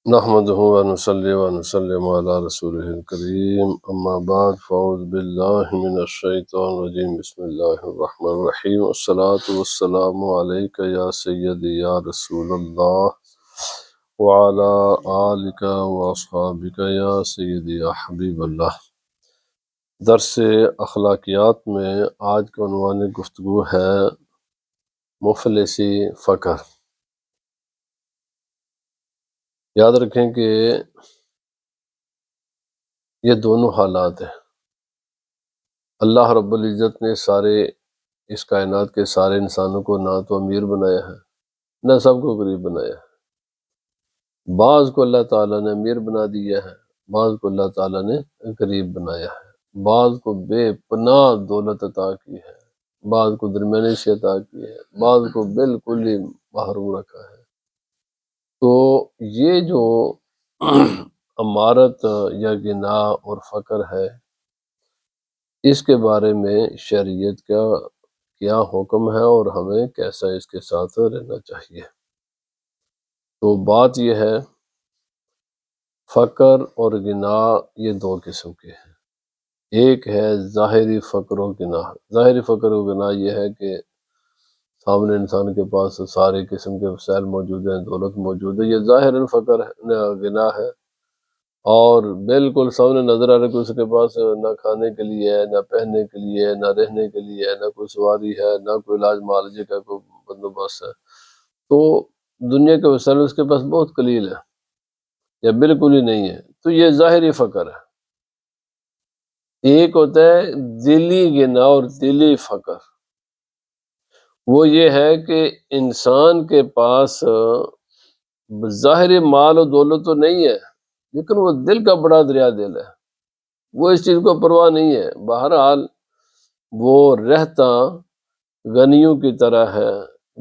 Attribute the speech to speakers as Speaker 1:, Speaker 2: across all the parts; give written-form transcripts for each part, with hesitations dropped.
Speaker 1: نحمده ونصلي ونسلم على رسوله الكريم اما بعد فاعوذ بالله من الشيطان الرجيم بسم الله الرحمن الرحيم والصلاة والسلام عليك يا سيدي يا رسول الله وعلى آلك واصحابك يا سيدي يا حبيب الله۔ درس اخلاقیات میں آج کا عنوان گفتگو ہے مفلسی فقر۔ یاد رکھیں کہ یہ دونوں حالات ہیں۔ اللہ رب العزت نے سارے اس کائنات کے سارے انسانوں کو نہ تو امیر بنایا ہے نہ سب کو غریب بنایا ہے۔ بعض کو اللہ تعالیٰ نے امیر بنا دیا ہے، بعض کو اللہ تعالیٰ نے غریب بنایا ہے، بعض کو بے پناہ دولت عطا کی ہے، بعض کو درمیانی سے عطا کی ہے، بعض کو بالکل ہی محروم رکھا ہے۔ تو یہ جو امارت یا غنا اور فقر ہے، اس کے بارے میں شریعت کا کیا حکم ہے اور ہمیں کیسا اس کے ساتھ رہنا چاہیے۔ تو بات یہ ہے، فقر اور غنا یہ دو قسم کے ہیں۔ ایک ہے ظاہری فقر و غنا۔ ظاہری فقر و غنا یہ ہے کہ سامنے انسان کے پاس سارے قسم کے وسائل موجود ہیں، دولت موجود ہے، یہ ظاہر فقر ہے، غنا ہے۔ اور بالکل سامنے نظر آ رہا ہے کہ اس کے پاس نہ کھانے کے لیے ہے، نہ پہننے کے لیے ہے، نہ رہنے کے لیے ہے، نہ کوئی سواری ہے، نہ کوئی علاج معالجے کا کوئی بندوبست ہے۔ تو دنیا کے وسائل اس کے پاس بہت قلیل ہے یا بالکل ہی نہیں ہے، تو یہ ظاہری فقر ہے۔ ایک ہوتا ہے دلی غنا اور دلی فقر۔ وہ یہ ہے کہ انسان کے پاس ظاہری مال و دولت تو نہیں ہے، لیکن وہ دل کا بڑا دریا دل ہے، وہ اس چیز کو پرواہ نہیں ہے۔ بہرحال وہ رہتا غنیوں کی طرح ہے،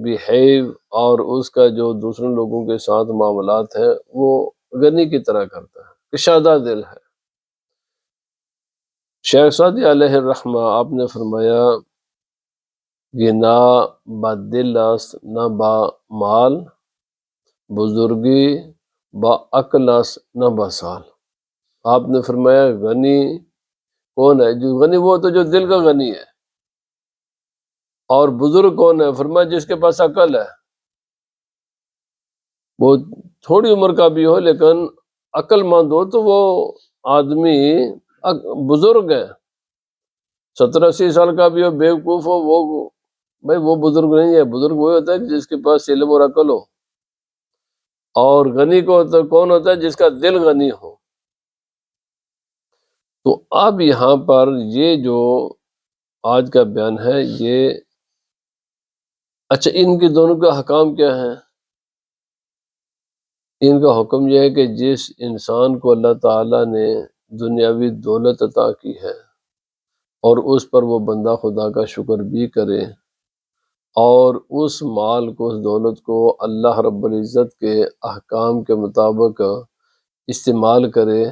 Speaker 1: بیہیو، اور اس کا جو دوسرے لوگوں کے ساتھ معاملات ہیں وہ غنی کی طرح کرتا ہے، کشادہ دل ہے۔ شیخ سعدی علیہ الرحمہ آپ نے فرمایا، غنا با دل است نہ با مال، بزرگی با عقل است نہ با سال۔ آپ نے فرمایا غنی کون ہے؟ جو غنی وہ تو جو دل کا غنی ہے۔ اور بزرگ کون ہے؟ فرمایا جس کے پاس عقل ہے، وہ تھوڑی عمر کا بھی ہو لیکن عقل مند ہو تو وہ آدمی بزرگ ہے۔ 70-80 سال کا بھی ہو، بیوقوف ہو، وہ بھائی وہ بزرگ نہیں ہے۔ بزرگ وہی ہوتا ہے جس کے پاس علم اور عقل ہو۔ اور غنی کو کون ہوتا ہے؟ جس کا دل غنی ہو۔ تو اب یہاں پر یہ جو آج کا بیان ہے، یہ اچھا ان کے دونوں کا حکام کیا ہے؟ ان کا حکم یہ ہے کہ جس انسان کو اللہ تعالیٰ نے دنیاوی دولت عطا کی ہے اور اس پر وہ بندہ خدا کا شکر بھی کرے اور اس مال کو، اس دولت کو اللہ رب العزت کے احکام کے مطابق استعمال کرے،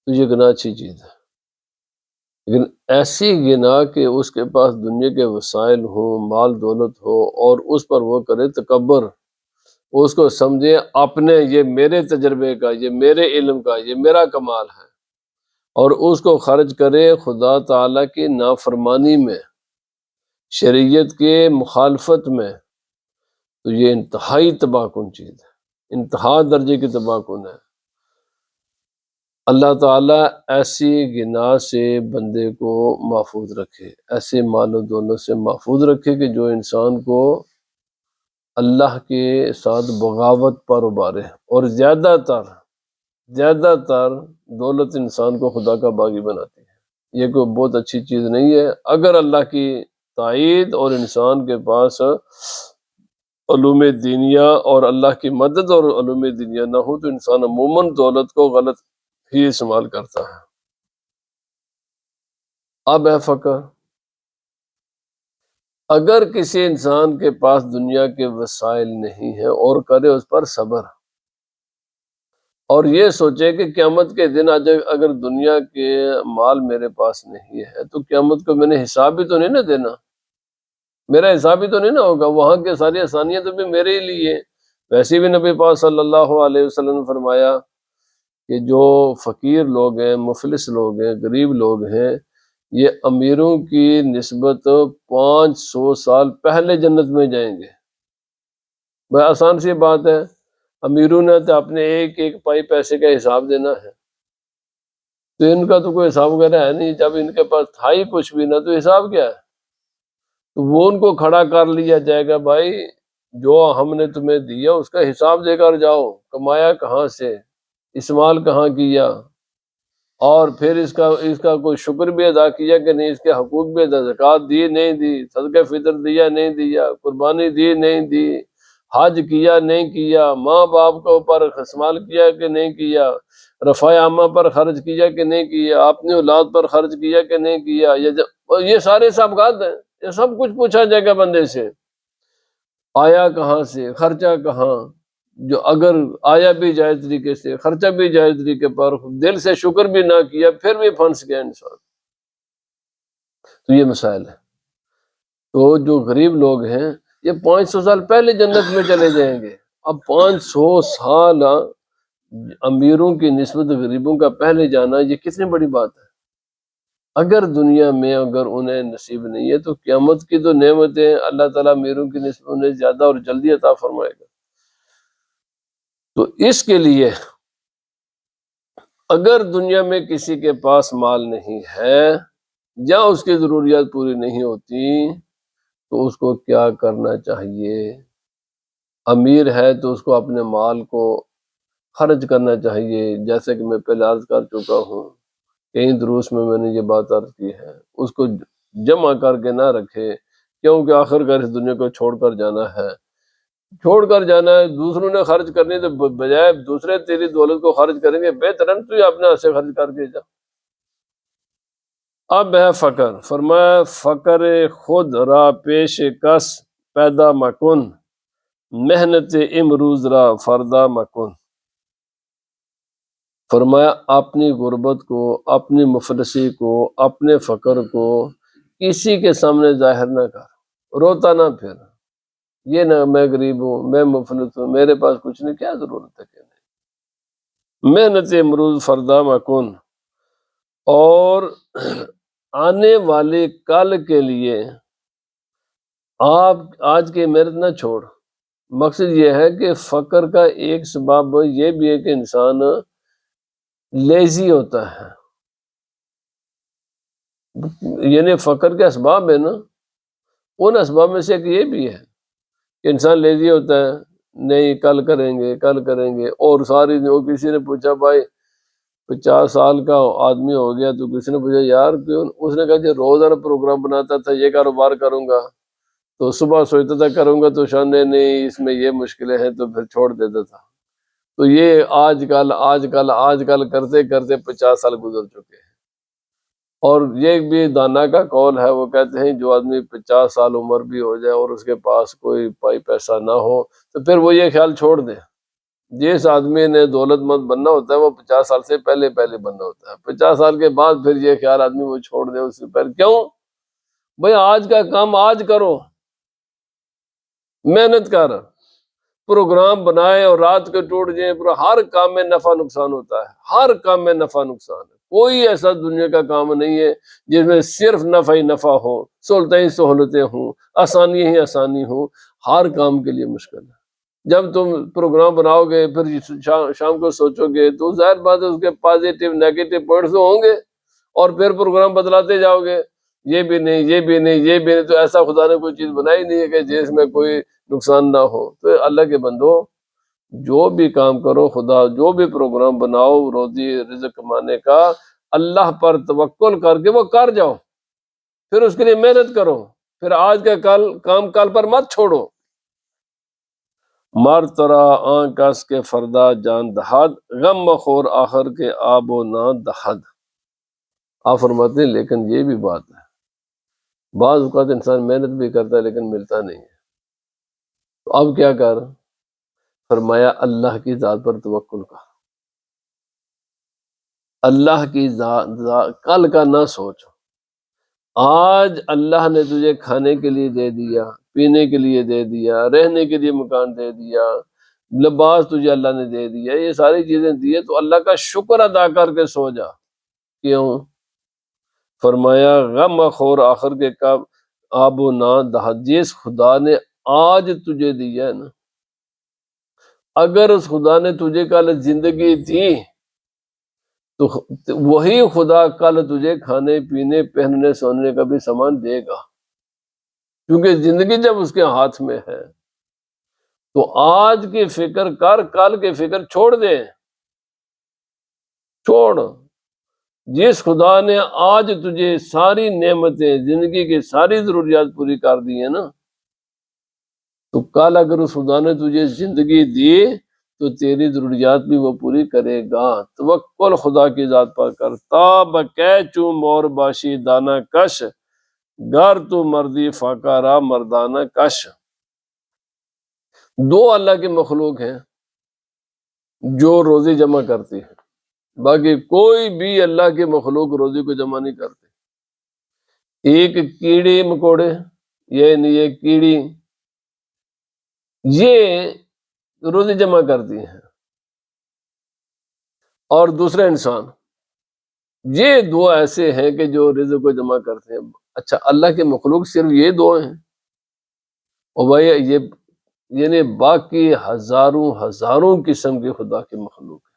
Speaker 1: تو یہ غنا اچھی چیز ہے۔ لیکن ایسی غنا کہ اس کے پاس دنیا کے وسائل ہوں، مال دولت ہو، اور اس پر وہ کرے تکبر، اس کو سمجھے اپنے یہ میرے تجربے کا، یہ میرے علم کا، یہ میرا کمال ہے، اور اس کو خرچ کرے خدا تعالیٰ کی نافرمانی میں، شریعت کے مخالفت میں، تو یہ انتہائی تباہ کن چیز ہے، انتہا درجے کی تباہ کن ہے۔ اللہ تعالیٰ ایسی غنا سے بندے کو محفوظ رکھے، ایسے مال و دولت سے محفوظ رکھے کہ جو انسان کو اللہ کے ساتھ بغاوت پر ابھارے۔ اور زیادہ تر دولت انسان کو خدا کا باغی بناتی ہے۔ یہ کوئی بہت اچھی چیز نہیں ہے۔ اگر اللہ کی تائید اور انسان کے پاس علوم دینیا اور اللہ کی مدد اور علوم دینیا نہ ہو تو انسان عموماً دولت کو غلط ہی استعمال کرتا ہے۔ اب ہے فقر۔ اگر کسی انسان کے پاس دنیا کے وسائل نہیں ہیں اور کرے اس پر صبر، اور یہ سوچے کہ قیامت کے دن اگر دنیا کے مال میرے پاس نہیں ہے تو قیامت کو میں نے حساب بھی تو نہیں نہ دینا، میرا حساب بھی تو نہیں نہ ہوگا، وہاں کے ساری آسانیاں تو بھی میرے ہی لیے، ویسے بھی نبی پاک صلی اللہ علیہ وسلم نے فرمایا کہ جو فقیر لوگ ہیں، مفلس لوگ ہیں، غریب لوگ ہیں، یہ امیروں کی نسبت 500 سال پہلے جنت میں جائیں گے۔ بڑا آسان سی بات ہے، امیروں نے تو اپنے ایک ایک پائی پیسے کا حساب دینا ہے، تو ان کا تو کوئی حساب وغیرہ ہے نہیں، جب ان کے پاس تھا ہی کچھ بھی نہ تو حساب کیا ہے؟ تو وہ ان کو کھڑا کر لیا جائے گا، بھائی جو ہم نے تمہیں دیا اس کا حساب دے کر جاؤ، کمایا کہاں سے، استعمال کہاں کیا، اور پھر اس کا کوئی شکر بھی ادا کیا کہ نہیں، اس کے حقوق بھی ادا، زکوٰۃ دی نہیں دی، صدقہ فطر دیا نہیں دیا، قربانی دی نہیں دی، حج کیا نہیں کیا، ماں باپ کے اوپر استعمال کیا کہ نہیں کیا، رفاع عامہ پر خرچ کیا کہ نہیں کیا، اپنی اولاد پر خرچ کیا کہ نہیں کیا، یہ سارے حسابات ہیں، یہ سب کچھ پوچھا جائے گا بندے سے، آیا کہاں سے، خرچہ کہاں، جو اگر آیا بھی جائز طریقے سے، خرچہ بھی جائز طریقے پر، دل سے شکر بھی نہ کیا، پھر بھی پھنس گیا انسان۔ تو یہ مسائل ہے۔ تو جو غریب لوگ ہیں یہ 500 سال پہلے جنت میں چلے جائیں گے۔ اب 500 سال امیروں کی نسبت غریبوں کا پہلے جانا، یہ کتنی بڑی بات ہے۔ اگر دنیا میں اگر انہیں نصیب نہیں ہے تو قیامت کی تو نعمتیں اللہ تعالیٰ امیروں کی نسبت انہیں زیادہ اور جلدی عطا فرمائے گا۔ تو اس کے لیے اگر دنیا میں کسی کے پاس مال نہیں ہے یا اس کی ضروریات پوری نہیں ہوتی تو اس کو کیا کرنا چاہیے؟ امیر ہے تو اس کو اپنے مال کو خرچ کرنا چاہیے، جیسے کہ میں پہلے عرض کر چکا ہوں، کئی دروس میں نے یہ بات عرض کی ہے، اس کو جمع کر کے نہ رکھے، کیونکہ آخر کار اس دنیا کو چھوڑ کر جانا ہے، دوسروں نے خرچ کرنی تو بجائے دوسرے تیری دولت کو خرچ کریں گے، بہتر ہے تو یہ اپنے ہاتھ سے خرچ کر کے جا۔ اب ہے فقر، فرمایا فقر خود را پیش کس پیدا مکن، محنت امروز را فردا مکن۔ فرمایا اپنی غربت کو، اپنی مفلسی کو، اپنے فقر کو کسی کے سامنے ظاہر نہ کر، روتا نہ پھر، یہ نہ میں غریب ہوں، میں مفلس ہوں، میرے پاس کچھ نہیں، کیا ضرورت ہے کہنے، محنت امروز فردا مکن، اور آنے والے کل کے لیے آپ آج کی محنت نہ چھوڑ۔ مقصد یہ ہے کہ فقر کا ایک سبب یہ بھی ہے کہ انسان لیزی ہوتا ہے، یعنی فقر کے اسباب ہے نا، ان اسباب میں سے ایک یہ بھی ہے کہ انسان لیزی ہوتا ہے، نہیں کل کریں گے کل کریں گے، اور ساری وہ کسی نے پوچھا بھائی 50 سال کا آدمی ہو گیا تو کسی نے پوچھا یار کیوں، اس نے کہا کہ روزانہ پروگرام بناتا تھا یہ کاروبار کروں گا، تو صبح سوچتا تھا کروں گا تو شام نہیں اس میں یہ مشکلیں ہیں تو پھر چھوڑ دیتا تھا، تو یہ آج کل کرتے کرتے 50 سال گزر چکے ہیں۔ اور یہ بھی دانا کا قول ہے، وہ کہتے ہیں جو آدمی 50 سال عمر بھی ہو جائے اور اس کے پاس کوئی پائی پیسہ نہ ہو تو پھر وہ یہ خیال چھوڑ دے، جس آدمی نے دولت مند بننا ہوتا ہے وہ 50 سال سے پہلے بننا ہوتا ہے، 50 سال کے بعد پھر یہ خیال آدمی وہ چھوڑ دے اس سے پہلے، کیوں بھائی آج کا کام آج کرو، محنت کر، پروگرام بنائے اور رات کے ٹوٹ جائیں، ہر کام میں نفع نقصان ہوتا ہے، ہر کام میں نفع نقصان ہے، کوئی ایسا دنیا کا کام نہیں ہے جس میں صرف نفع ہی نفع ہو، سہولتیں ہی سہولتیں ہوں، آسانی ہی آسانی ہو، ہر کام کے لیے مشکل ہے۔ جب تم پروگرام بناؤ گے پھر شام کو سوچو گے تو ظاہر بات ہے اس کے پازیٹیو نیگیٹو پوائنٹس تو ہوں گے، اور پھر پروگرام بدلاتے جاؤ گے، یہ بھی نہیں یہ بھی نہیں یہ بھی نہیں، تو ایسا خدا نے کوئی چیز بنائی نہیں ہے کہ جس میں کوئی نقصان نہ ہو۔ تو اللہ کے بندو جو بھی کام کرو، خدا جو بھی پروگرام بناؤ روزی رزق کمانے کا، اللہ پر توکل کر کے وہ کر جاؤ، پھر اس کے لیے محنت کرو، پھر آج کا کام کل پر مت چھوڑو۔ مر ترا آن کس کے فردا جان دہد، غم مخور آخر کے آب و نہ دہد۔ آپ فرماتے ہیں لیکن یہ بھی بات ہے، بعض اوقات انسان محنت بھی کرتا ہے لیکن ملتا نہیں ہے، تو اب کیا کر؟ فرمایا اللہ کی ذات پر توکل کر، اللہ کی ذات کل کا نہ سوچ، آج اللہ نے تجھے کھانے کے لیے دے دیا، پینے کے لیے دے دیا، رہنے کے لیے مکان دے دیا، لباس تجھے اللہ نے دے دیا، یہ ساری چیزیں دی ہے، تو اللہ کا شکر ادا کر کے سو جا۔ کیوں؟ فرمایا غم خور آخر کے کب آب و نا دہا، جس خدا نے آج تجھے دیا ہے نا، اگر اس خدا نے تجھے کل زندگی دی تو وہی خدا کل تجھے کھانے پینے پہننے سونے کا بھی سامان دے گا، کیونکہ زندگی جب اس کے ہاتھ میں ہے تو آج کی فکر کر، کل کی فکر چھوڑ دے، چھوڑ۔ جس خدا نے آج تجھے ساری نعمتیں، زندگی کی ساری ضروریات پوری کر دی ہیں نا، تو کل اگر اس خدا نے تجھے زندگی دی تو تیری ضروریات بھی وہ پوری کرے گا۔ توکل خدا کی ذات پر کر، تاب کہ چوں مور باشی دانا کش، گر تو مردی فاقہ را مردانہ کش۔ دو اللہ کی مخلوق ہیں جو روزی جمع کرتی ہے، باقی کوئی بھی اللہ کی مخلوق روزی کو جمع نہیں کرتی۔ ایک کیڑے مکوڑے، یہ کیڑی، یہ روزی جمع کرتی ہیں، اور دوسرا انسان، یہ دو ایسے ہیں کہ جو رزق کو جمع کرتے ہیں۔ اچھا، اللہ کے مخلوق صرف یہ دو ہیں؟ اور بھائی یہ یعنی باقی ہزاروں ہزاروں قسم کے خدا کی مخلوق ہے،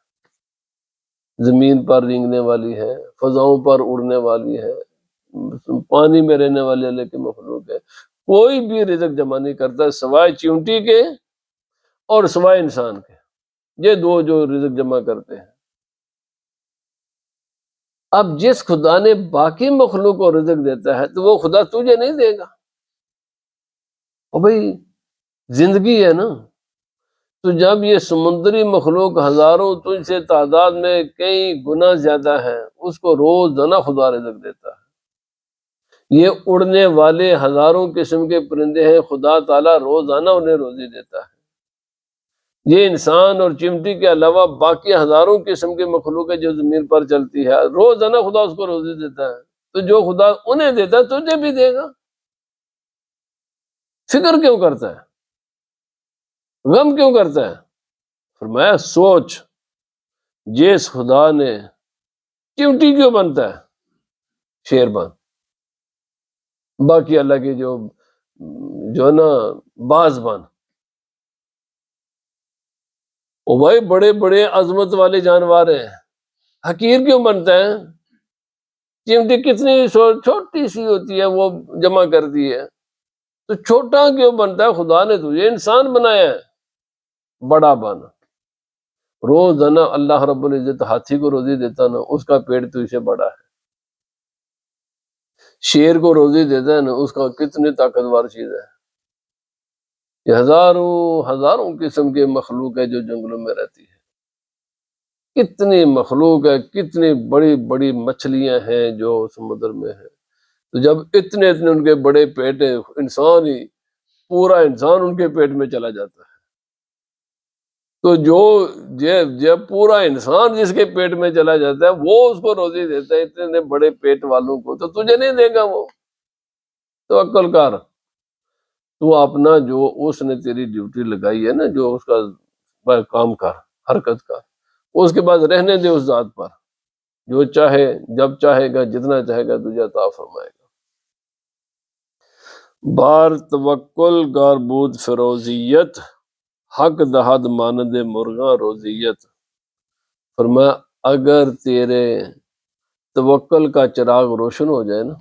Speaker 1: زمین پر رینگنے والی ہے، فضاؤں پر اڑنے والی ہے، پانی میں رہنے والے اللہ کی مخلوق ہے۔ کوئی بھی رزق جمع نہیں کرتا سوائے چیونٹی کے اور سوائے انسان کے، یہ دو جو رزق جمع کرتے ہیں۔ اب جس خدا نے باقی مخلوق کو رزق دیتا ہے تو وہ خدا تجھے نہیں دے گا؟ اور بھائی زندگی ہے نا، تو جب یہ سمندری مخلوق ہزاروں تجھ سے تعداد میں کئی گنا زیادہ ہے، اس کو روزانہ خدا رزق دیتا ہے۔ یہ اڑنے والے ہزاروں قسم کے پرندے ہیں، خدا تعالیٰ روزانہ انہیں روزی دیتا ہے۔ یہ انسان اور چمٹی کے علاوہ باقی ہزاروں قسم کے مخلوق ہے جو زمین پر چلتی ہے، روزانہ خدا اس کو روزی دیتا ہے۔ تو جو خدا انہیں دیتا ہے تجھے بھی دے گا، فکر کیوں کرتا ہے، غم کیوں کرتا ہے؟ فرمایا سوچ، جس خدا نے چمٹی کیوں بنتا ہے، شیر بن، باقی اللہ کی جو ہے نا باز بن۔ او بھائی بڑے بڑے عظمت والے جانور ہیں، حقیر کیوں بنتا ہے؟ چمٹی کتنی چھوٹی سی ہوتی ہے، وہ جمع کرتی ہے، تو چھوٹا کیوں بنتا ہے؟ خدا نے تجھے انسان بنایا ہے، بڑا بن۔ روزانہ اللہ رب العزت ہاتھی کو روزی دیتا نا، اس کا پیٹ تو اسے بڑا ہے۔ شیر کو روزی دیتا ہے نا، اس کا کتنی طاقتور چیز ہے۔ یہ ہزاروں ہزاروں قسم کے مخلوق ہے جو جنگلوں میں رہتی ہے، کتنی مخلوق ہے، کتنی بڑی بڑی مچھلیاں ہیں جو سمندر میں ہیں۔ تو جب اتنے اتنے ان کے بڑے پیٹ ہیں، انسان ہی پورا انسان ان کے پیٹ میں چلا جاتا ہے، تو جب پورا انسان جس کے پیٹ میں چلا جاتا ہے وہ اس کو روزی دیتا ہے اتنے بڑے پیٹ والوں کو، تو تجھے نہیں دے گا وہ؟ توکل کر، تو اپنا جو اس نے تیری ڈیوٹی لگائی ہے نا، جو اس کا کام کر، حرکت کر، اس کے بعد رہنے دے اس ذات پر، جو چاہے جب چاہے گا جتنا چاہے گا تجھے عطا فرمائے گا۔ بار توکل گار بود فروزیت، حق دہد مانند مرغاں روزیت۔ فرمایا اگر تیرے توکل کا چراغ روشن ہو جائے نا،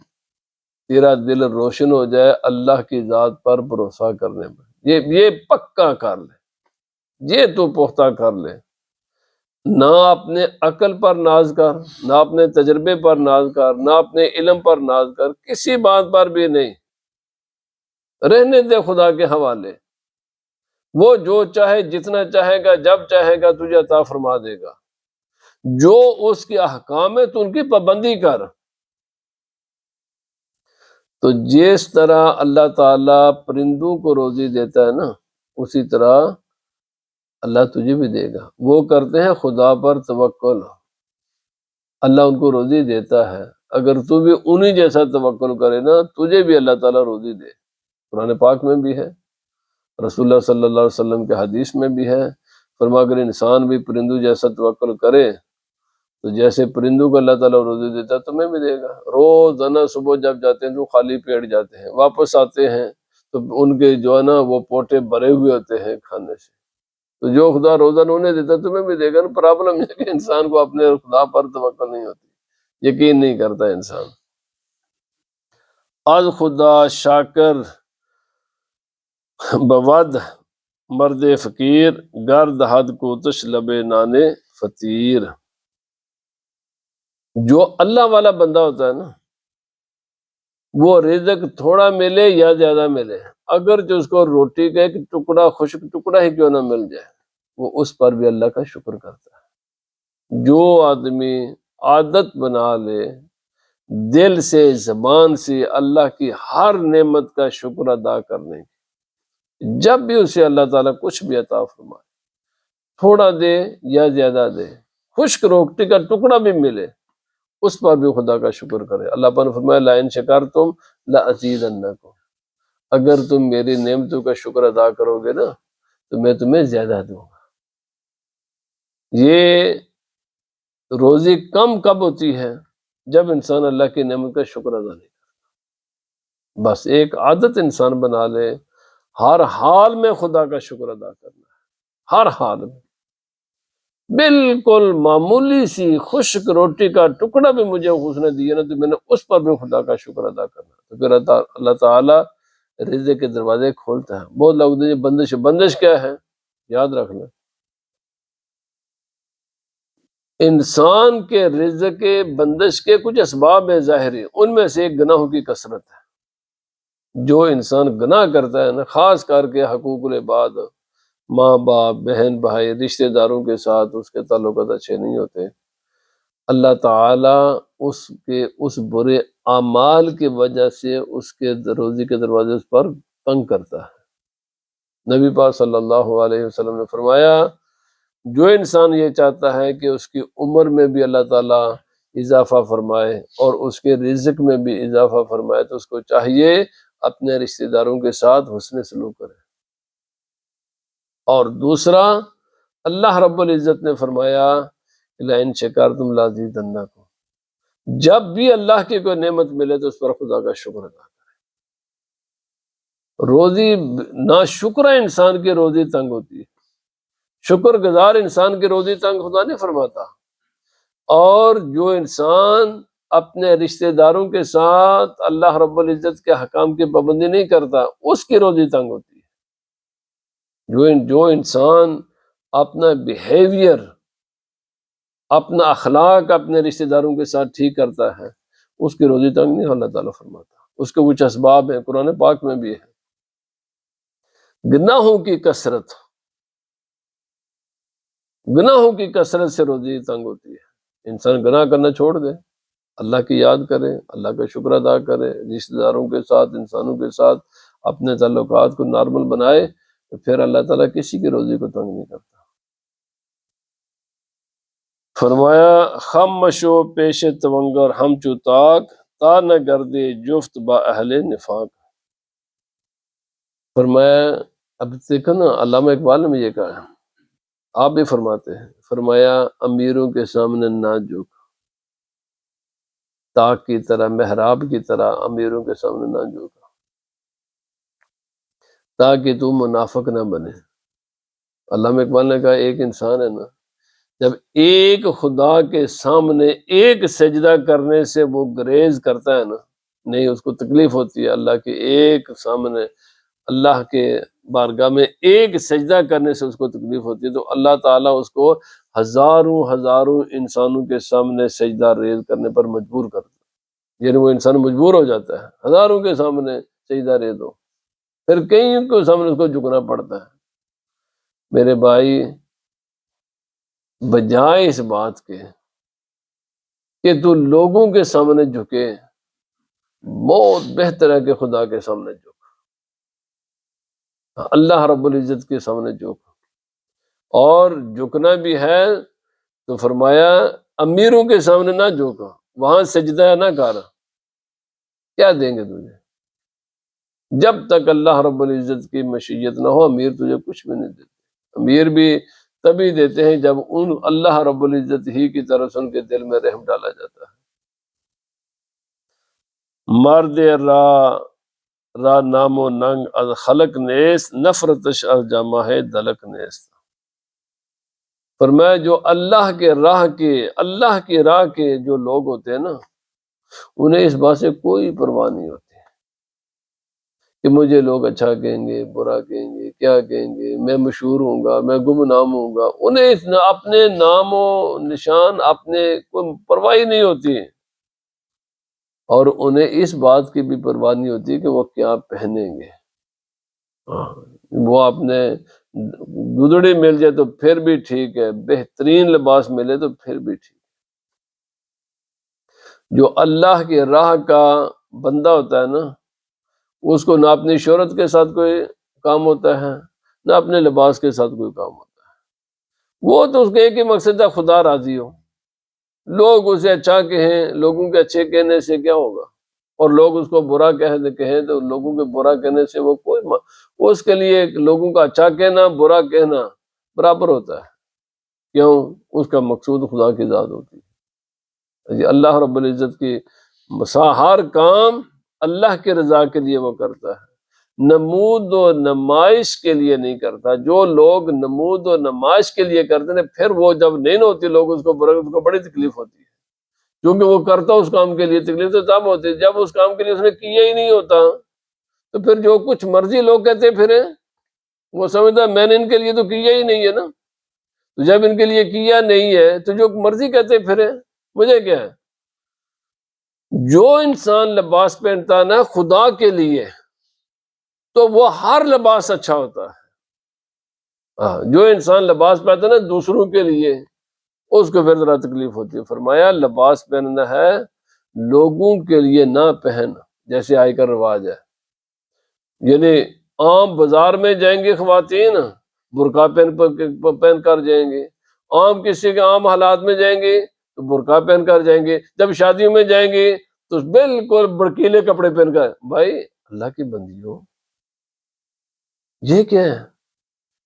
Speaker 1: تیرا دل روشن ہو جائے اللہ کی ذات پر بھروسہ کرنے میں، یہ پکا کر لے، یہ تو پختہ کر لے، نہ اپنے عقل پر ناز کر، نہ اپنے تجربے پر ناز کر، نہ اپنے علم پر ناز کر، کسی بات پر بھی نہیں، رہنے دے خدا کے حوالے، وہ جو چاہے جتنا چاہے گا جب چاہے گا تجھے عطا فرما دے گا۔ جو اس کے احکام ہے تو ان کی پابندی کر۔ تو جس طرح اللہ تعالیٰ پرندوں کو روزی دیتا ہے نا، اسی طرح اللہ تجھے بھی دے گا۔ وہ کرتے ہیں خدا پر توکل، اللہ ان کو روزی دیتا ہے۔ اگر تو بھی انہی جیسا توکل کرے نا، تجھے بھی اللہ تعالیٰ روزی دے۔ قرآن پاک میں بھی ہے، رسول اللہ صلی اللہ علیہ وسلم کے حدیث میں بھی ہے، فرما اگر انسان بھی پرندوں جیسا توکل کرے تو جیسے پرندوں کو اللہ تعالیٰ روزی دیتا ہے تمہیں بھی دے گا۔ روزانہ صبح جب جاتے ہیں تو خالی پیٹ جاتے ہیں، واپس آتے ہیں تو ان کے جو ہے نا وہ پوٹے بھرے ہوئے ہوتے ہیں کھانے سے۔ تو جو خدا روزانہ انہیں دیتا ہے تمہیں بھی دے گا نا۔ پرابلم ہے کہ انسان کو اپنے خدا پر توکل نہیں ہوتی، یقین نہیں کرتا انسان۔ از خدا شاکر بود مرد فقیر، گرد حد کوتش لبے نانے فطیر۔ جو اللہ والا بندہ ہوتا ہے نا، وہ رزق تھوڑا ملے یا زیادہ ملے، اگر جو اس کو روٹی کا ایک ٹکڑا، خشک ٹکڑا ہی کیوں نہ مل جائے، وہ اس پر بھی اللہ کا شکر کرتا ہے۔ جو آدمی عادت بنا لے دل سے زبان سے اللہ کی ہر نعمت کا شکر ادا کرنے کی، جب بھی اسے اللہ تعالیٰ کچھ بھی عطا فرمائے، تھوڑا دے یا زیادہ دے، خشک روٹی کا ٹکڑا بھی ملے، اس پر بھی خدا کا شکر کرے۔ اللہ پاک نے فرمایا لَإِن شَكَرْتُمْ لَأَزِيدَنَّكُمْ، اگر تم میری نعمتوں کا شکر ادا کرو گے نا تو میں تمہیں زیادہ دوں گا۔ یہ روزی کم کب ہوتی ہے؟ جب انسان اللہ کی نعمت کا شکر ادا نہیں کرتا۔ بس ایک عادت انسان بنا لے ہر حال میں خدا کا شکر ادا کرنا ہے، ہر حال میں۔ بالکل معمولی سی خشک روٹی کا ٹکڑا بھی مجھے اس نے دیا نا تو میں نے اس پر بھی خدا کا شکر ادا کرنا، تو پھر اللہ تعالیٰ رزق کے دروازے کھولتا ہے۔ بہت لوگ بندش کیا ہے یاد رکھ لیں۔ انسان کے رزق کے بندش کے کچھ اسباب ہیں ظاہری، ان میں سے ایک گناہوں کی کثرت ہے۔ جو انسان گناہ کرتا ہے نا، خاص کر کے حقوق العباد، ماں باپ، بہن بھائی، رشتہ داروں کے ساتھ اس کے تعلقات اچھے نہیں ہوتے، اللہ تعالیٰ اس برے اعمال کی وجہ سے اس کے روزی کے دروازے اس پر تنگ کرتا ہے۔ نبی پاک صلی اللہ علیہ وسلم نے فرمایا جو انسان یہ چاہتا ہے کہ اس کی عمر میں بھی اللہ تعالیٰ اضافہ فرمائے اور اس کے رزق میں بھی اضافہ فرمائے تو اس کو چاہیے اپنے رشتہ داروں کے ساتھ حسن سلوک کرے۔ اور دوسرا، اللہ رب العزت نے فرمایا لَإِن شَكَرْتُمْ لَأَزِيدَنَّكُمْ، جب بھی اللہ کی کوئی نعمت ملے تو اس پر خدا کا شکر ادا کرے۔ روزی ناشکرہ انسان کی روزی تنگ ہوتی ہے، شکر گزار انسان کی روزی تنگ خدا نہیں فرماتا۔ اور جو انسان اپنے رشتہ داروں کے ساتھ اللہ رب العزت کے حکام کی پابندی نہیں کرتا اس کی روزی تنگ ہوتی ہے۔ جو انسان اپنا بیہیویئر، اپنا اخلاق اپنے رشتہ داروں کے ساتھ ٹھیک کرتا ہے اس کی روزی تنگ نہیں اللہ تعالیٰ فرماتا۔ اس کے کچھ اسباب ہیں، قرآن پاک میں بھی ہے۔ گناہوں کی کثرت، گناہوں کی کثرت سے روزی تنگ ہوتی ہے۔ انسان گناہ کرنا چھوڑ دے، اللہ کی یاد کرے، اللہ کا شکر ادا کرے، رشتہ داروں کے ساتھ، انسانوں کے ساتھ اپنے تعلقات کو نارمل بنائے تو پھر اللہ تعالیٰ کسی کی روزی کو تنگ نہیں کرتا۔ فرمایا خم مشو پیش تونگر ہم چوتاک تا نہ گردے جفت با اہل نفاق۔ فرمایا اب دیکھو نا، علامہ اقبال نے بھی یہ کہا ہے، آپ بھی فرماتے ہیں، فرمایا امیروں کے سامنے نہ جھک، تاک کی طرح، محراب کی طرح امیروں کے سامنے نہ جھک، تاکہ تو منافق نہ بنے۔ علامہ اقبال نے کہا ایک انسان ہے نا، جب ایک خدا کے سامنے ایک سجدہ کرنے سے وہ گریز کرتا ہے نا، نہیں اس کو تکلیف ہوتی ہے، اللہ کے ایک سامنے، اللہ کے بارگاہ میں ایک سجدہ کرنے سے اس کو تکلیف ہوتی ہے، تو اللہ تعالیٰ اس کو ہزاروں ہزاروں انسانوں کے سامنے سجدہ ریز کرنے پر مجبور کرتا ہے۔ یعنی وہ انسان مجبور ہو جاتا ہے ہزاروں کے سامنے سجدہ ریز ہو، پھر کئی کے سامنے اس کو جھکنا پڑتا ہے۔ میرے بھائی، بجائے اس بات کے کہ تو لوگوں کے سامنے جھکے، بہت بہتر ہے کہ خدا کے سامنے جھک، اللہ رب العزت کے سامنے جھک۔ اور جھکنا بھی ہے تو فرمایا امیروں کے سامنے نہ جھک، وہاں سجدہ نہ کر، کیا دیں گے تجھے؟ جب تک اللہ رب العزت کی مشیت نہ ہو امیر تجھے کچھ بھی نہیں دیتے۔ امیر بھی تبھی دیتے ہیں جب ان اللہ رب العزت ہی کی طرف سے ان کے دل میں رحم ڈالا جاتا ہے۔ مرد را نام و ننگ از خلق نیست، نفرتش از جمع ہے دلک نیست۔ فرمایا جو اللہ کی راہ کے جو لوگ ہوتے ہیں نا، انہیں اس بات سے کوئی پرواہ نہیں ہوتی کہ مجھے لوگ اچھا کہیں گے، برا کہیں گے، کیا کہیں گے، میں مشہور ہوں گا، میں گمنام ہوں گا۔ انہیں اپنے نام و نشان اپنے کوئی پرواہ ہی نہیں ہوتی، اور انہیں اس بات کی بھی پرواہ نہیں ہوتی کہ وہ کیا پہنیں گے۔ وہ اپنے گدڑی مل جائے تو پھر بھی ٹھیک ہے، بہترین لباس ملے تو پھر بھی ٹھیک۔ جو اللہ کی راہ کا بندہ ہوتا ہے نا، اس کو نہ اپنی شہرت کے ساتھ کوئی کام ہوتا ہے، نہ اپنے لباس کے ساتھ کوئی کام ہوتا ہے۔ وہ تو اس کا ایک ہی مقصد ہے، خدا راضی ہو۔ لوگ اسے اچھا کہیں، لوگوں کے اچھے کہنے سے کیا ہوگا، اور لوگ اس کو برا کہیں تو لوگوں کے برا کہنے سے وہ اس کے لیے لوگوں کا اچھا کہنا برا کہنا برابر ہوتا ہے۔ کیوں؟ اس کا مقصود خدا کی ذات ہوتی ہے۔ اللہ رب العزت کی ہر کام اللہ کے رضا کے لیے وہ کرتا ہے، نمود و نمائش کے لیے نہیں کرتا۔ جو لوگ نمود و نمائش کے لیے کرتے ہیں، پھر وہ جب نہیں ہوتی لوگ اس کو بڑی تکلیف ہوتی ہے، کیونکہ وہ کرتا اس کام کے لیے، تکلیف تو تب ہوتی ہے جب اس کام کے لیے اس نے کیا ہی نہیں ہوتا۔ تو پھر جو کچھ مرضی لوگ کہتے پھریں، وہ سمجھتا میں نے ان کے لیے تو کیا ہی نہیں ہے نا، تو جب ان کے لیے کیا نہیں ہے تو جو مرضی کہتے پھریں، مجھے کیا ہے۔ جو انسان لباس پہنتا ہے نا خدا کے لیے، تو وہ ہر لباس اچھا ہوتا ہے۔ جو انسان لباس پہنتا ہے نا دوسروں کے لیے، اس کو پھر ذرا تکلیف ہوتی ہے۔ فرمایا لباس پہننا ہے لوگوں کے لیے نہ پہن، جیسے آج کا رواج ہے، یعنی عام بازار میں جائیں گے خواتین برقع پہن کر جائیں گے، عام کسی کے عام حالات میں جائیں گے تو برقع پہن کر جائیں گے، جب شادیوں میں جائیں گے تو بالکل بڑکیلے کپڑے پہن کر۔ بھائی اللہ کی بندیوں، یہ کیا ہے؟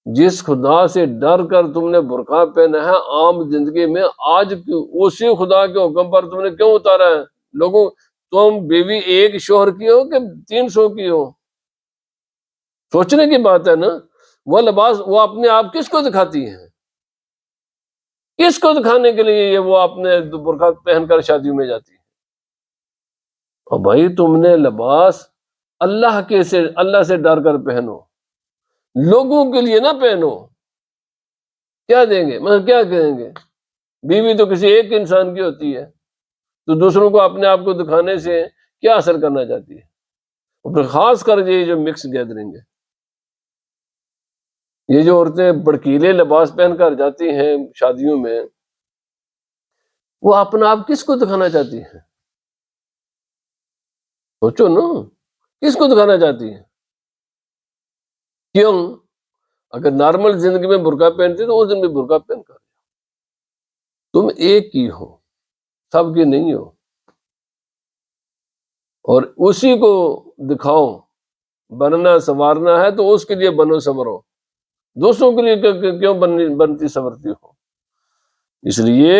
Speaker 1: جس خدا سے ڈر کر تم نے برقع پہنا ہے عام زندگی میں، آج اسی خدا کے حکم پر تم نے کیوں اتارا ہے؟ لوگوں، تم بیوی ایک شوہر کی ہو کہ 300 کی ہو؟ سوچنے کی بات ہے نا۔ وہ لباس وہ اپنے آپ کس کو دکھاتی ہیں؟ کس کو دکھانے کے لیے یہ وہ اپنے برقع پہن کر شادیوں میں جاتی ہے؟ اور بھائی تم نے لباس اللہ سے ڈر کر پہنو، لوگوں کے لیے نہ پہنو۔ کیا دیں گے، مطلب کیا کہیں گے؟ بیوی تو کسی ایک انسان کی ہوتی ہے، تو دوسروں کو اپنے آپ کو دکھانے سے کیا حاصل کرنا چاہتی ہے؟ اور پھر خاص کر یہ جو مکس گیدرنگ ہے، یہ جو عورتیں بڑکیلے لباس پہن کر جاتی ہیں شادیوں میں، وہ اپنا آپ کس کو دکھانا چاہتی ہیں؟ سوچو نا، کس کو دکھانا چاہتی ہیں؟ کیوں؟ اگر نارمل زندگی میں برقع پہنتی تو اس دن بھی برقع پہن کر، تم ایک کی ہو، سب کی نہیں ہو، اور اسی کو دکھاؤ۔ بننا سنوارنا ہے تو اس کے لیے بنو سنورو، دوسروں کے لیے کیوں بنتی سنورتی ہو؟ اس لیے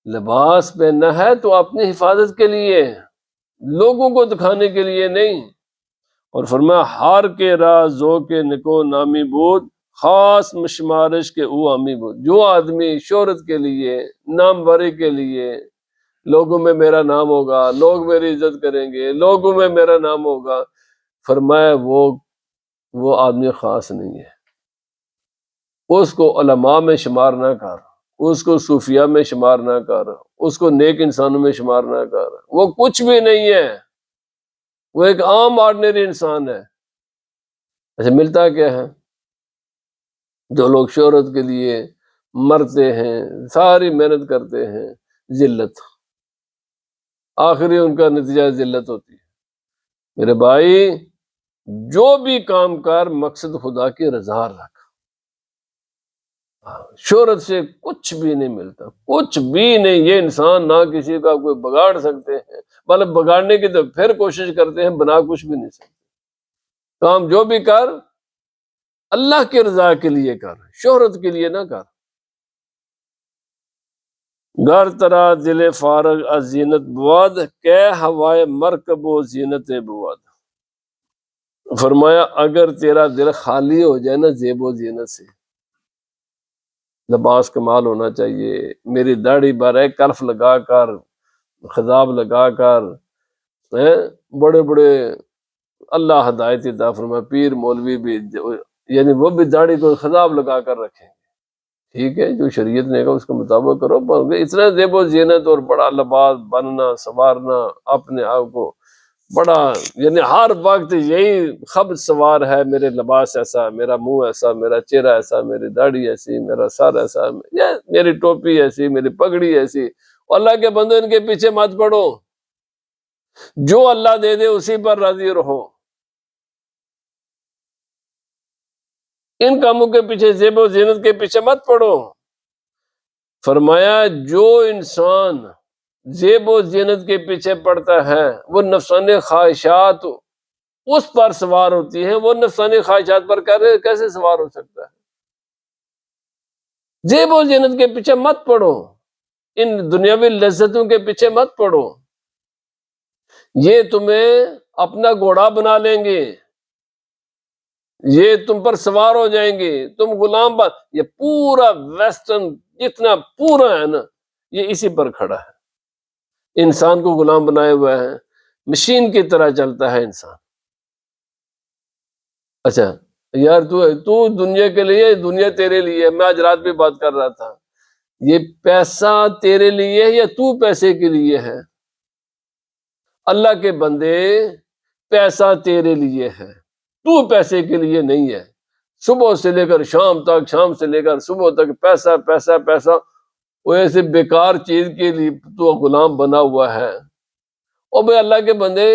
Speaker 1: لباس پہننا ہے تو اپنی حفاظت کے لیے، لوگوں کو دکھانے کے لیے نہیں۔ اور فرمایا ہار کے راہ زو کے نکو نامی بود، خاص مشمارش کے او امی بود۔ جو آدمی شہرت کے لیے، ناموری کے لیے، لوگوں میں میرا نام ہوگا، لوگ میری عزت کریں گے، لوگوں میں میرا نام ہوگا، فرمایا وہ آدمی خاص نہیں ہے۔ اس کو علماء میں شمار نہ کر، اس کو صوفیاء میں شمار نہ کر، اس کو نیک انسانوں میں شمار نہ کر، وہ کچھ بھی نہیں ہے، وہ ایک عام آرڈنری انسان ہے۔ اچھا ملتا کیا ہے؟ جو لوگ شہرت کے لیے مرتے ہیں، ساری محنت کرتے ہیں، ذلت، آخری ان کا نتیجہ ذلت ہوتی ہے۔ میرے بھائی جو بھی کام کر مقصد خدا کی رضا رکھ، شہرت سے کچھ بھی نہیں ملتا، کچھ بھی نہیں۔ یہ انسان نہ کسی کا کوئی بگاڑ سکتے ہیں، مطلب بگاڑنے کی تو پھر کوشش کرتے ہیں، بنا کچھ بھی نہیں سکتے۔ کام جو بھی کر اللہ کی رضا کے لیے کر، شہرت کے لیے نہ کر۔ گر ترا دل فارغ از زینت بود، کہ ہوائے مرکب و زینت بود۔ فرمایا اگر تیرا دل خالی ہو جائے نا زیب و زینت سے، لباس کمال ہونا چاہیے، میری داڑھی برے کلف لگا کر، خضاب لگا کر، بڑے بڑے اللہ ہدایت عطا فرمائے، پیر مولوی بھی، یعنی وہ بھی داڑھی کو خضاب لگا کر رکھیں، ٹھیک ہے، جو شریعت نے کہا اس کے مطابق کرو، پر اتنا زیب و زینت اور بڑا لباس بننا سنوارنا اپنے آپ کو بڑا، یعنی ہر وقت یہی خبر سوار ہے، میرے لباس ایسا، میرا منہ ایسا، میرا چہرہ ایسا، میری داڑھی ایسی، میرا سر ایسا، میری ٹوپی ایسی، میری پگڑی ایسی۔ اللہ کے بندو ان کے پیچھے مت پڑو، جو اللہ دے دے اسی پر راضی رہو، ان کاموں کے پیچھے، زیب و زینت کے پیچھے مت پڑو۔ فرمایا جو انسان زیب و زینت کے پیچھے پڑتا ہے وہ نفسانی خواہشات اس پر سوار ہوتی ہیں، وہ نفسانی خواہشات پر کیسے سوار ہو سکتا ہے؟ زیب و زینت کے پیچھے مت پڑو، ان دنیاوی لذتوں کے پیچھے مت پڑو، یہ تمہیں اپنا گھوڑا بنا لیں گے، یہ تم پر سوار ہو جائیں گے، تم غلام یہ پورا ویسٹرن جتنا پورا ہے نا یہ اسی پر کھڑا ہے، انسان کو غلام بنائے ہوا ہے، مشین کی طرح چلتا ہے انسان۔ اچھا یار تو دنیا کے لیے، دنیا تیرے لیے، میں آج رات بھی بات کر رہا تھا، یہ پیسہ تیرے لیے ہے یا تو پیسے کے لیے ہے؟ اللہ کے بندے پیسہ تیرے لیے ہے، تو پیسے کے لیے نہیں ہے۔ صبح سے لے کر شام تک، شام سے لے کر صبح تک پیسہ پیسہ پیسہ، وہ ایسے بیکار چیز کے لیے تو غلام بنا ہوا ہے۔ اور بھائی اللہ کے بندے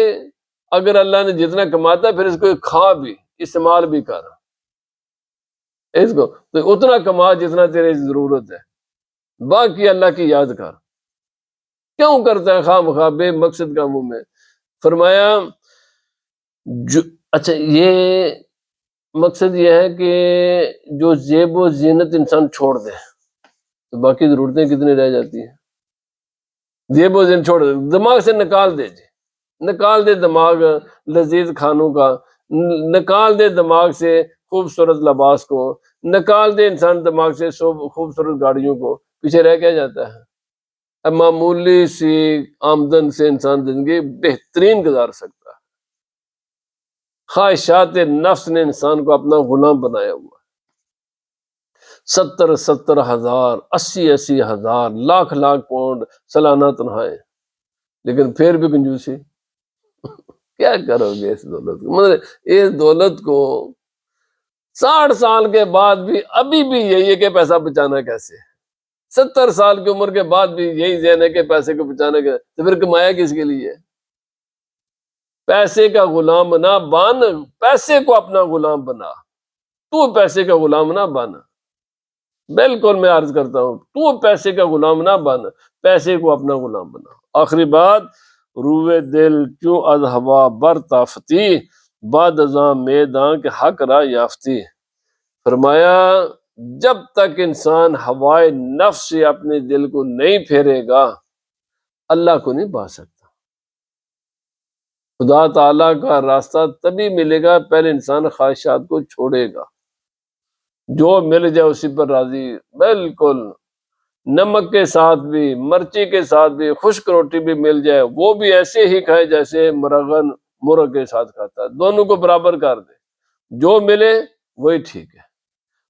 Speaker 1: اگر اللہ نے جتنا کماتا ہے پھر اس کو کھا بھی، استعمال بھی کر، اس کو تو اتنا کما جتنا تیری ضرورت ہے، باقی اللہ کی یاد کر۔ کیوں کرتا ہے خواہ مخواہ بے مقصد کاموں میں؟ فرمایا اچھا یہ مقصد یہ ہے کہ جو زیب و زینت انسان چھوڑ دے تو باقی ضرورتیں کتنی رہ جاتی ہیں؟ زیب و زینت چھوڑ دے، دماغ سے نکال دے جی، نکال دے دماغ لذیذ کھانوں کا، نکال دے دماغ سے خوبصورت لباس کو، نکال دے انسان دماغ سے خوبصورت گاڑیوں کو، پیچھے رہ کیا جاتا ہے؟ اب معمولی سی آمدن سے انسان زندگی بہترین گزار سکتا ہے۔ خواہشات نفس نے انسان کو اپنا غلام بنایا ہوا، 70 ہزار 80 ہزار لاکھ پاؤنڈ سالانہ تنخواہیں، لیکن پھر بھی کنجوسی۔ کیا کرو گے اس دولت کو؟ مطلب اس دولت کو 60 سال کے بعد بھی ابھی بھی یہی ہے کہ پیسہ بچانا کیسے، 70 سال کی عمر کے بعد بھی یہی ذہن ہے کہ پیسے کو بچانا کیسے، تو پھر کمایا کس کے لیے؟ پیسے کا غلام نہ بن، پیسے کو اپنا غلام بنا، تو پیسے کا غلام نہ بن، بالکل میں عرض کرتا ہوں تو پیسے کا غلام نہ بن، پیسے کو اپنا غلام بنا۔ آخری بات، روئے دل کیوں از ہوا بر تافتی، بعد ازاں میدان کے حق را یافتی۔ فرمایا جب تک انسان ہوائے نفس سے اپنے دل کو نہیں پھیرے گا اللہ کو نہیں پا سکتا۔ خدا تعالیٰ کا راستہ تبھی ملے گا پہلے انسان خواہشات کو چھوڑے گا، جو مل جائے اسی پر راضی، بالکل نمک کے ساتھ بھی، مرچی کے ساتھ بھی، خشک روٹی بھی مل جائے وہ بھی ایسے ہی کھائے جیسے مرغن مرغ کے ساتھ کھاتا ہے، دونوں کو برابر کر دے، جو ملے وہی ٹھیک ہے۔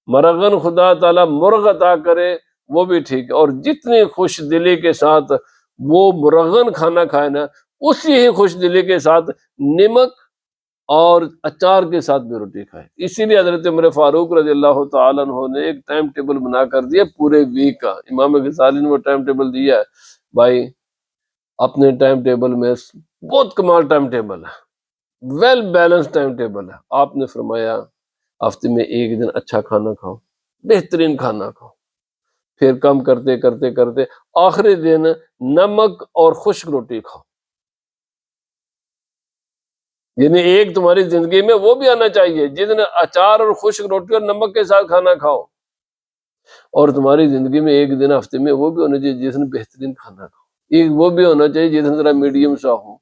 Speaker 1: مرغن خدا تعالیٰ مرغ عطا کرے وہ بھی ٹھیک ہے، اور جتنی خوش دلی کے ساتھ وہ مرغن کھانا کھائے نا اسی ہی خوش دلی کے ساتھ نمک اور اچار کے ساتھ بھی روٹی کھائے۔ اسی لیے حضرت عمر فاروق رضی اللہ تعالیٰ عنہ نے ایک ٹائم ٹیبل بنا کر دیا پورے ویک کا، امام غزالی نے وہ ٹائم ٹیبل دیا ہے بھائی، اپنے ٹائم ٹیبل میں بہت کمال ٹائم ٹیبل ہے، ویل بیلنس ٹائم ٹیبل ہے۔ آپ نے فرمایا ہفتے میں ایک دن اچھا کھانا کھاؤ، بہترین کھانا کھاؤ، پھر کم کرتے کرتے کرتے آخری دن نمک اور خشک روٹی کھاؤ، یعنی ایک تمہاری زندگی میں وہ بھی آنا چاہیے جس نے اچار اور خشک روٹی اور نمک کے ساتھ کھانا کھاؤ، اور تمہاری زندگی میں ایک دن ہفتے میں وہ بھی ہونا چاہیے جس نے بہترین کھانا کھاؤ، ایک وہ بھی ہونا چاہیے جس نے ذرا میڈیم سا ہو۔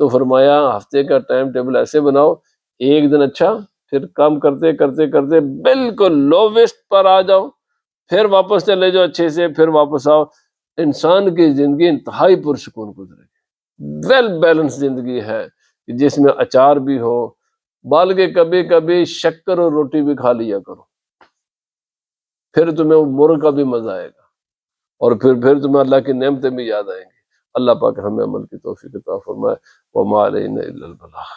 Speaker 1: تو فرمایا ہفتے کا ٹائم ٹیبل ایسے بناؤ، ایک دن اچھا، پھر کام کرتے کرتے کرتے بالکل لوویسٹ پر آ جاؤ، پھر واپس چلے جاؤ اچھے سے، پھر واپس آؤ۔ انسان کی زندگی انتہائی پرسکون گزرے گی، ویل بیلنس زندگی ہے جس میں اچار بھی ہو، بلکہ کبھی کبھی شکر اور روٹی بھی کھا لیا کرو، پھر تمہیں وہ مرغ کا بھی مزہ آئے گا، اور پھر تمہیں اللہ کی نعمتیں بھی یاد آئیں گی۔ اللہ پاک ہمیں عمل کی توفیق عطا فرمائے۔ وما علینا الا البلاغ۔